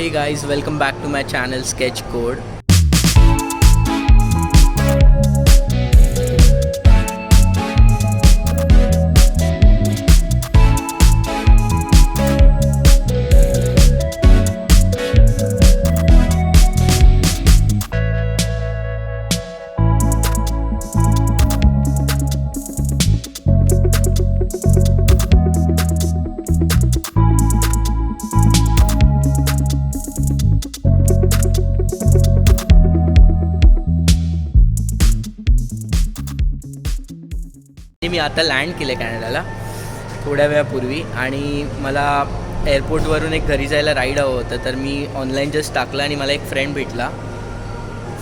Hey guys, welcome back to my channel Sketch Code. मी आता land केलं कॅनडाला थोड्या वेळापूर्वी आणि मला एअरपोर्टवरून एक घरी जायला राईड हवं होतं. तर मी ऑनलाईन जस्ट टाकलं आणि मला एक फ्रेंड भेटला.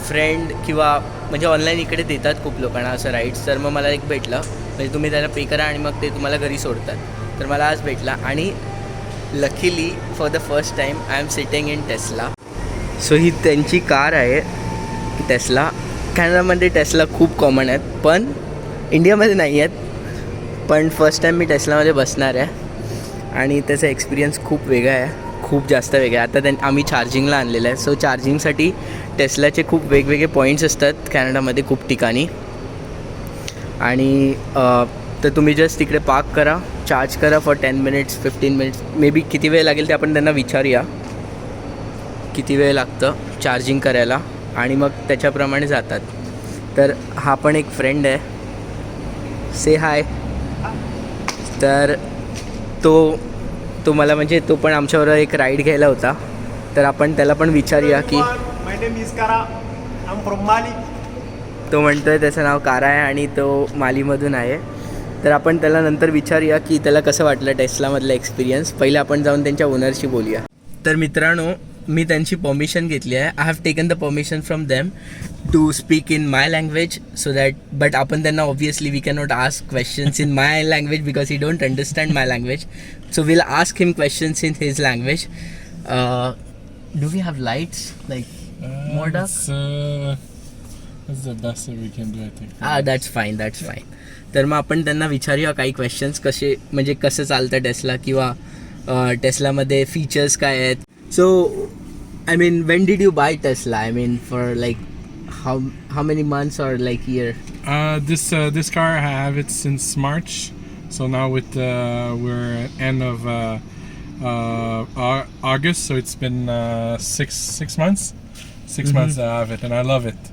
फ्रेंड किंवा म्हणजे ऑनलाईन इकडे देतात खूप लोकांना असं राईड्स. तर मग मला एक भेटलं, म्हणजे तुम्ही त्याला पे करा आणि मग ते तुम्हाला घरी सोडतात. तर मला आज भेटला आणि luckily for the first time I am sitting in Tesla. So ही त्यांची कार आहे टेस्ला. कॅनडामध्ये टेस्ला खूप कॉमन आहेत पण इंडियामध्ये नाही आहेत. पण फर्स्ट टाईम मी टेस्लामध्ये बसणार आहे आणि त्याचा एक्सपिरियन्स खूप वेगळा आहे, खूप जास्त वेगळा आहे. आता आम्ही चार्जिंगला आणलेलं आहे. सो चार्जिंगसाठी टेस्लाचे खूप वेगवेगळे पॉईंट्स असतात कॅनडामध्ये खूप ठिकाणी. आणि तर तुम्ही जस्ट तिकडे पार्क करा, चार्ज करा for 10 minutes 15 minutes may be. किती वेळ लागेल ते आपण त्यांना विचारूया, किती वेळ लागतं चार्जिंग करायला आणि मग त्याच्याप्रमाणे जातात. तर हा पण एक फ्रेंड आहे, से हाय. तर तो मला म्हणजे तो पण आमच्याबरोबर एक राईड घ्यायला होता. तर आपण त्याला पण विचारूया की तो म्हणतोय त्याचं नाव कारा आहे आणि तो मालीमधून आहे. तर आपण त्याला नंतर विचारूया की त्याला कसं वाटलं टेस्लामधलं एक्सपिरियन्स. पहिले आपण जाऊन त्यांच्या ओनरशी बोलूया. तर मित्रांनो, मी त्यांची परमिशन घेतली आहे. I have taken the permission from them to speak in my language so that but आपण त्यांना obviously we cannot ask questions in my language because he don't understand my language. So will ask him questions in his language. Do we have lights like more dark? That's the best that we can do, I think. That's fine. तर मग आपण त्यांना विचारूया काही questions, कसे म्हणजे कसं चालतं टेस्ला किंवा टेस्लामध्ये फीचर्स काय आहेत. सो I mean, when did you buy Tesla? I mean, for like how many months or like year? This car I have it since March. So now we're end of August, so it's been six months. 6 months I have it, and I love it.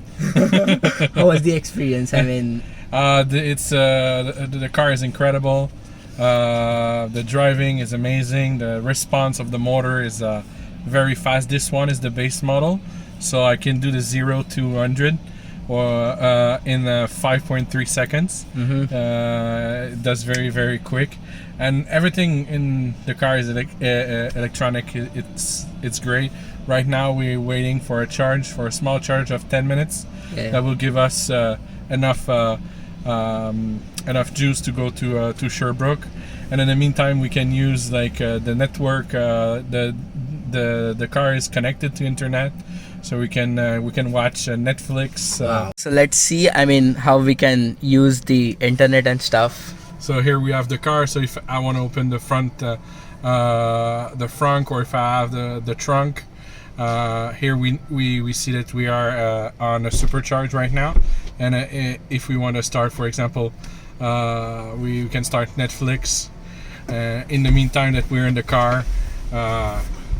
How was the experience? I mean, the car is incredible. The driving is amazing. The response of the motor is very fast. This one is the base model, so I can do the 0 to 100 or in 5.3 seconds. It does very, very quick, and everything in the car is electronic. It's great. Right now we're waiting for a charge, for a small charge of 10 minutes. Yeah. That will give us enough juice to go to Sherbrooke, and in the meantime we can use like the network. The car is connected to internet, so we can watch Netflix. wow. So let's see. I mean, how we can use the internet and stuff. So here we have the car. So if I want to open the front, or if I have the trunk, here we see that we are on a supercharge right now, and if we want to start, for example, we can start Netflix. In the meantime that we're in the car.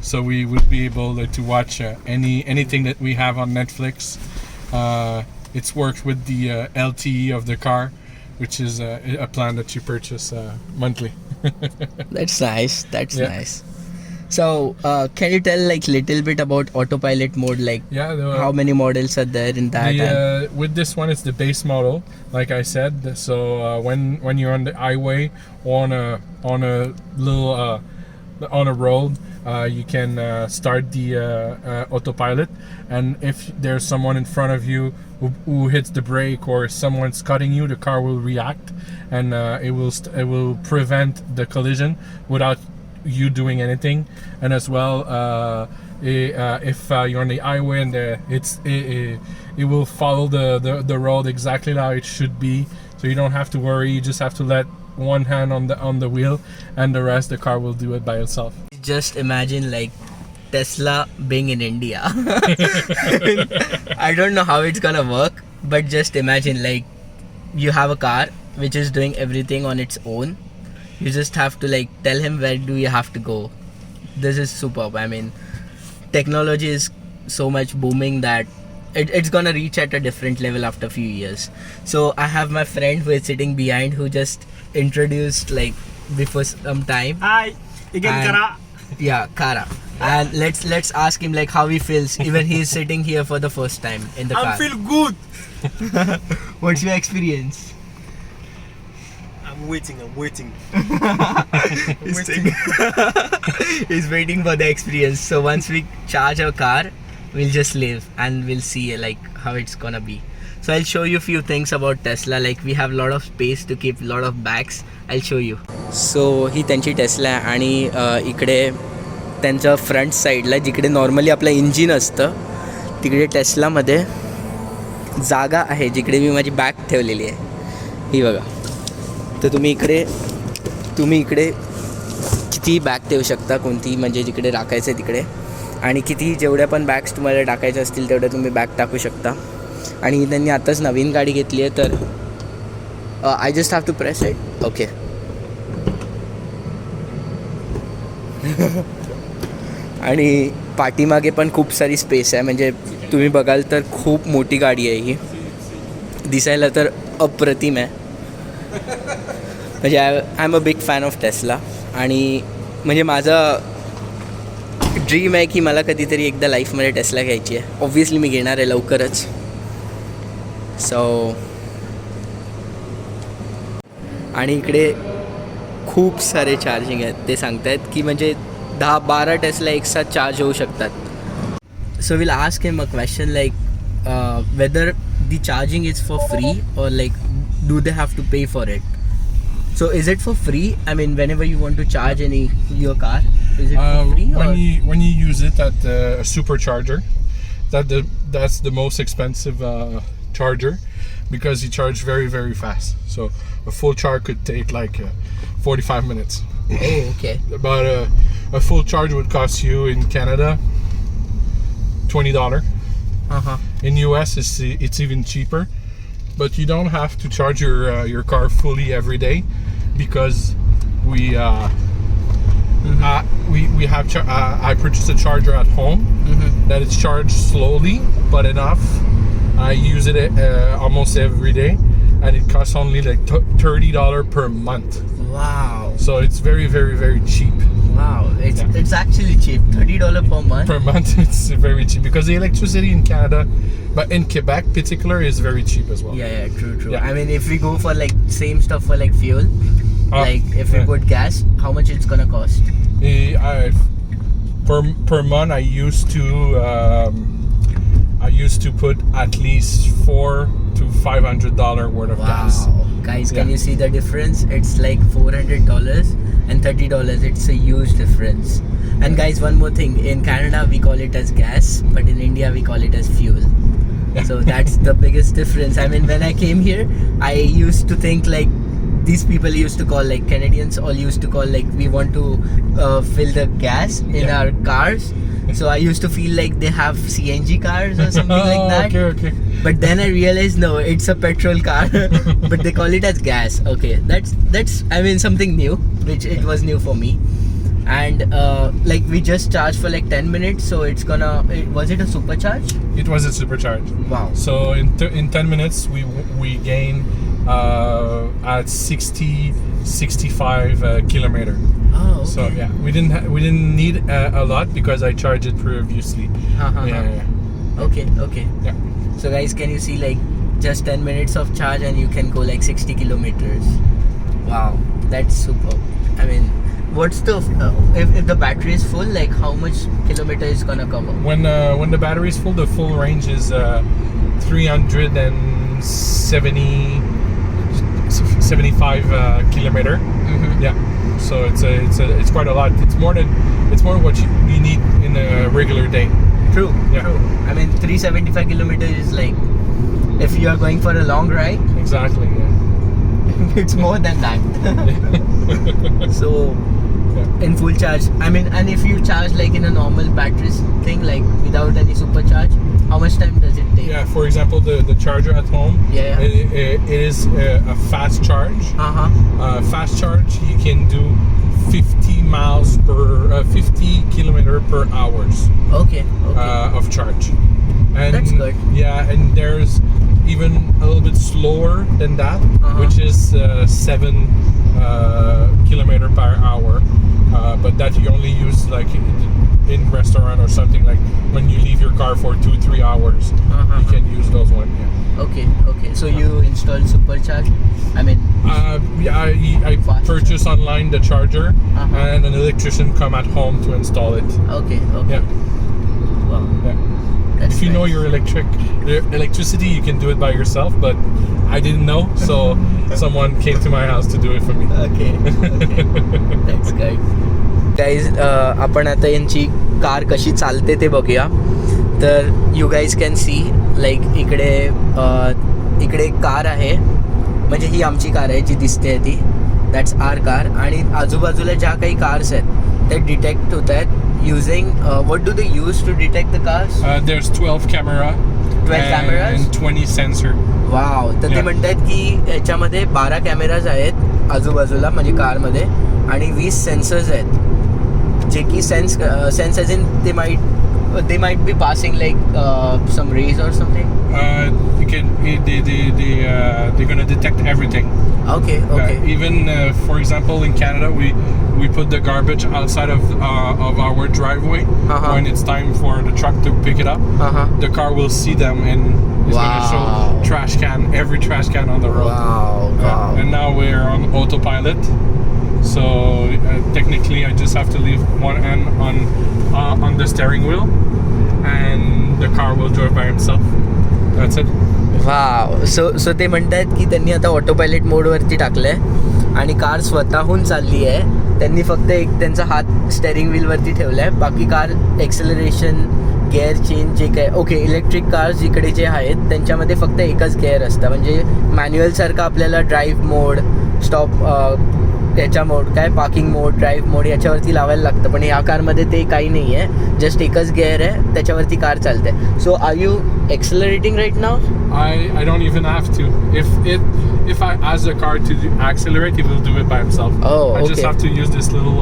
So we would be able to watch anything that we have on Netflix. It's worked with the LTE of the car, which is a plan that you purchase monthly. That's nice. Yeah. Nice. So can you tell like little bit about autopilot mode? Like how many models are there in that? With this one, it's the base model, like I said. So when you're on the highway or on a little on a road, you can start the autopilot, and if there's someone in front of you who hits the brake or someone's cutting you, the car will react, and it will prevent the collision without you doing anything. And as well, if you're on the highway and it will follow the road exactly how it should be, so you don't have to worry. You just have to let one hand on the wheel, and the rest the car will do it by itself. Just imagine like Tesla being in India. I don't know how it's gonna work, but just imagine like you have a car which is doing everything on its own. You just have to like tell him where do you have to go. This is superb. I mean, technology is so much booming that it's gonna reach at a different level after a few years. So I have my friend who is sitting behind who just introduced like before some time. Hi, again And- Kara. Yeah, Kara. And let's ask him like how he feels. Even he is sitting here for the first time in the car. I feel good. What's your experience? I'm waiting. He's waiting for the experience. So once we charge our car, we'll just leave and we'll see like how it's gonna be. So I'll show you a few things about Tesla. Like we have a lot of space to keep a lot of bags. I'll show you. So ही त्यांची Tesla आहे आणि इकडे त्यांच्या front साईडला जिकडे normally आपलं engine असतं तिकडे टेस्लामध्ये जागा आहे जिकडे मी माझी बॅग ठेवलेली आहे ही बघा. तर तुम्ही इकडे किती बॅग ठेवू शकता कोणती म्हणजे जिकडे राखायचं आहे तिकडे आणि किती जेवढ्या पण बॅग्स तुम्हाला टाकायच्या असतील तेवढ्या तुम्ही बॅग टाकू शकता. आणि त्यांनी आताच नवीन गाडी घेतली आहे तर I just have to press it. Okay. आणि पाठीमागे पण खूप सारी स्पेस आहे म्हणजे तुम्ही बघाल तर खूप मोठी गाडी आहे ही. दिसायला तर अप्रतिम आहे. म्हणजे I am a big fan of Tesla आणि म्हणजे माझा ड्रीम आहे की मला कधीतरी एकदा लाईफमध्ये टेस्ला घ्यायची आहे. ऑब्व्हियसली मी घेणार आहे लवकरच. सो आणि इकडे खूप सारे चार्जिंग आहेत. ते सांगतायत की म्हणजे 10-12 टेस्ला एक साथ चार्ज होऊ शकतात. So will ask him a question like whether the charging is for free और like do they have to pay for it. So is it for free? I mean, whenever you want to charge your car, is it for free? When you use it at a supercharger, that's the most expensive charger because you charge very very fast. So a full charge could take like 45 minutes. Oh, okay. But a full charge would cost you in Canada $20. In US, it's even cheaper. But you don't have to charge your car fully every day because we have I purchased a charger at home that is charged slowly but enough. I use it almost every day and it costs only like $30 per month. Wow. So it's very very very cheap. Wow. It's actually cheap. $30 per month. Per month, it's very cheap because the electricity in Canada, but in Quebec particular, is very cheap as well. Yeah, true. Yeah. I mean, if we go for like same stuff for like fuel, like if we put gas, how much it's gonna cost? Per month, I used to put at least $400 to $500 worth of gas. Guys, can Yeah. you see the difference? It's like $400 and $30. It's a huge difference. And guys, one more thing. In Canada, we call it as gas, but in India, we call it as fuel. So that's the biggest difference. I mean, when I came here, I used to think like these people used to call like Canadians all used to call like we want to fill the gas in our cars. So I used to feel like they have CNG cars or something like that. Okay. But then I realized no, it's a petrol car, but they call it as gas. Okay, that's I mean something new, which it was new for me. And like we just charged for like 10 minutes, so it's gonna. Was it a supercharge? It was a supercharge. Wow. So in 10 minutes we gain at 65 kilometer. Oh, okay. So yeah, we didn't need a lot because I charged it previously. Yeah. Okay. Yeah. So guys, can you see like just 10 minutes of charge and you can go like 60 kilometers? Wow, that's super. I mean, what's the if the battery is full, like how much kilometer is gonna cover? When the battery is full, the full range is 375 kilometer. Yeah. So it's quite a lot. It's more than what you need in a regular day. True. I mean, 375 kilometers is like if you are going for a long ride. Exactly. Yeah. It's more than that. So in full charge. I mean, and if you charge like in a normal battery thing, like without any supercharge, how much time does it take? Yeah, for example, the charger at home, Yeah. it is a fast charge. Fast charge, you can do 50 kilometer per hours Okay. of charge. And That's good. Yeah, and there's even a little bit slower than that, which is 7 kilometer per hour. But that you only use like in restaurant or something, like when you leave your car for 2-3 hours, you can use those one. Yeah. Okay. So you installed supercharge? I mean, I Fast purchased online the charger, and an electrician come at home to install it. okay. Yeah. Wow. Yeah. That's If you know nice. your electricity, you can do it by yourself. But I didn't know, so someone came to my house to do it for me. Okay. That's good. Guys आपण आता यांची car कशी चालते ते बघूया. तर you guys can see like इकडे एक कार आहे, म्हणजे ही आमची कार आहे जी दिसते ती, दॅट्स आर कार. आणि आजूबाजूला ज्या काही कार्स आहेत त्या डिटेक्ट होत आहेत using what do they use to detect the cars? There's 12 cameras cameras? and 20 sensor. Wow. तर ते Yeah. म्हणतात की याच्यामध्ये 12 कॅमेराज आहेत आजूबाजूला म्हणजे कारमध्ये, आणि 20 सेन्सर्स आहेत जे की sense as in they might be passing like some rays or something. They're gonna detect everything. Okay. Even for example, in Canada, we put the garbage outside of our driveway. When it's time for the truck to pick it up, the car will see them and it's gonna show every trash can on the road. Wow. And now we're on autopilot. So technically, I just have to leave one hand on the steering wheel, and the car will drive by himself. That's it. वाव. सो ते म्हणतात की त्यांनी आता auto pilot मोडवरती टाकलं आहे आणि car स्वतःहून चालली आहे. त्यांनी फक्त एक त्यांचा हात स्टेअरिंग व्हीलवरती ठेवला आहे, बाकी कार एक्सेलरेशन, गेअर चेंज जे काय. ओके, इलेक्ट्रिक कार्स इकडे जे आहेत त्यांच्यामध्ये फक्त एकच गेअर असतं, म्हणजे मॅन्युअलसारखं आपल्याला ड्राईव्ह मोड, स्टॉप, त्याच्या मोड काय, पार्किंग मोड, ड्राईव्ह मोड याच्यावरती लावायला लागतं. पण या कारमध्ये ते काही नाही आहे, जस्ट एकच गेअर आहे, त्याच्यावरती कार चालते. So are you accelerating right नाव? I don't even have to. If I ask the car to accelerate, it will do it by himself. Oh, I just okay. have to use this little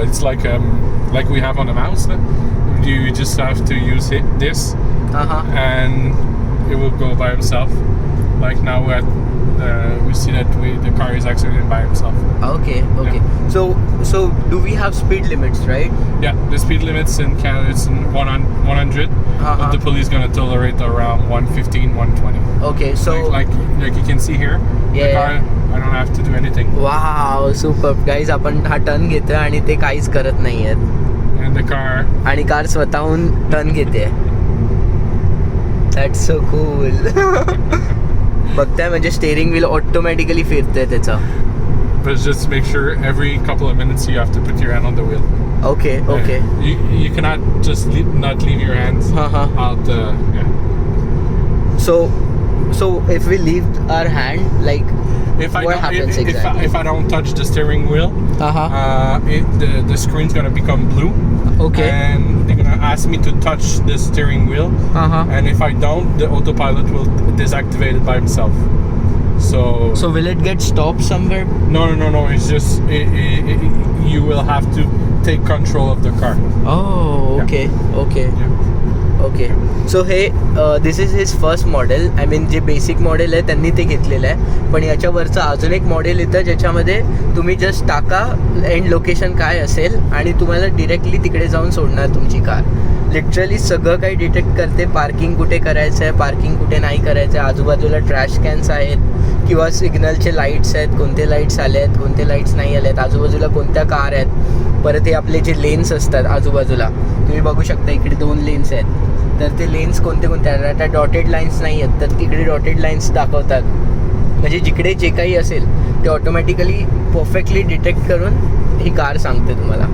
it's like we have on a mouse. You just have to use this, and it will go by himself. Like now we see that the car is accelerating by himself. Okay. So do we have speed limits, right? Yeah, the speed limits in Canada is 100, but the police gonna tolerate around 115, 120. Okay, so like you can see here, the car, I don't have to do anything. Wow, super guys. आपण हा turn घेतोय आणि ते काहीच करत नाही आहेत, And the car, आणि कार स्वतःहून टर्न घेते. That's so cool. बघताय म्हणजे स्टेअरिंग व्हील ऑटोमॅटिकली फिरतंय त्याचा. but just make sure every couple of minutes you have to put your hand on the wheel. Okay. You cannot just not leave your hands out. Yeah. So if we leave our hand, like, what happens exactly? If I don't touch the steering wheel, the screen's gonna become blue. Okay. And they're gonna ask me to touch the steering wheel. And if I don't, the autopilot will deactivate it by himself. So will it get stopped somewhere? No. It's just you will have to take control of the car. Oh, okay. Okay. So हे this is his first model. I mean जे basic model आहे त्यांनी ते घेतलेलं आहे, पण याच्यावरचं अजून एक मॉडेल येतं ज्याच्यामध्ये तुम्ही जस्ट टाका एंड लोकेशन काय असेल आणि तुम्हाला डिरेक्टली तिकडे जाऊन सोडणार तुमची कार. लिटरली सगळं काही डिटेक्ट करते, पार्किंग कुठे करायचं आहे, पार्किंग कुठे नाही करायचं आहे, आजूबाजूला ट्रॅश कॅन्स आहेत किंवा सिग्नलचे लाईट्स आहेत, कोणते लाईट्स आले आहेत, कोणते लाईट्स नाही आले आहेत, आजूबाजूला कोणत्या कार आहेत. परत हे आपले जे लेन्स असतात आजूबाजूला तुम्ही बघू शकता, इकडे 2 लेन्स आहेत, तर ते लेन्स कोणते आहेत. आता डॉटेड लाईन्स नाही आहेत तर तिकडे डॉटेड लाईन्स दाखवतात, म्हणजे जिकडे जे काही असेल ते ऑटोमॅटिकली परफेक्टली डिटेक्ट करून ही कार सांगते तुम्हाला.